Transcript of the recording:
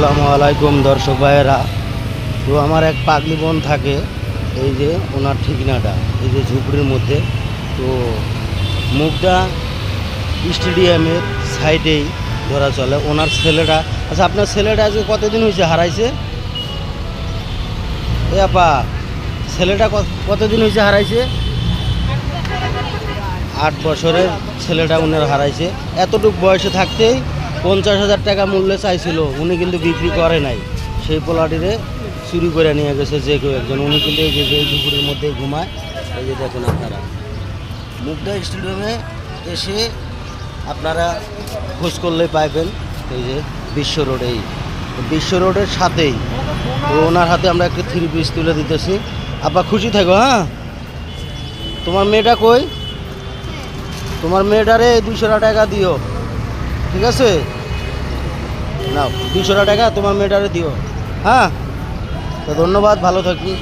আসসালামু আলাইকুম দর্শক ভাইয়েরা। তো আমার এক পাগলি বোন থাকে, এই যে ওনার ঠিকানাটা এই যে ঝুপড়ির মধ্যে। তো মুগদা স্টেডিয়ামের সাইডেই ধরা চলে ওনার ছেলেটা। আচ্ছা, আপনার ছেলেটা আজকে কতদিন হয়েছে হারাইছে? এ আপা, ছেলেটা কতদিন হয়েছে হারাইছে? 8 বছরের ছেলেটা উনার হারাইছে। এতটুকু বয়সে থাকতেই 50,000 টাকা মূল্যে চাইছিল, উনি কিন্তু বিক্রি করে নাই। সেই পোলাটিরে চুরি করে নিয়ে গেছে যে কেউ একজন। উনি কিন্তু এই যে ঝুপুরের মধ্যে ঘুমায়। এই যে দেখুন আপনারা, মুগদা স্টেডিয়ামে এসে আপনারা খোঁজ করলে পাইবেন। এই যে বিশ্ব রোড, এই বিশ্ব রোডের সাথেই। তো ওনার হাতে আমরা একটা 3 পিস তুলে দিতেছি। আপা খুশি থাকো। হ্যাঁ, তোমার মেয়েটা কই? তোমার মেয়েটারে 200 টাকা দিও, ঠিক আছে? নাও 200 টাকা তোমার মেয়েটারে দিও। হ্যাঁ, তো ধন্যবাদ, ভালো থাকি।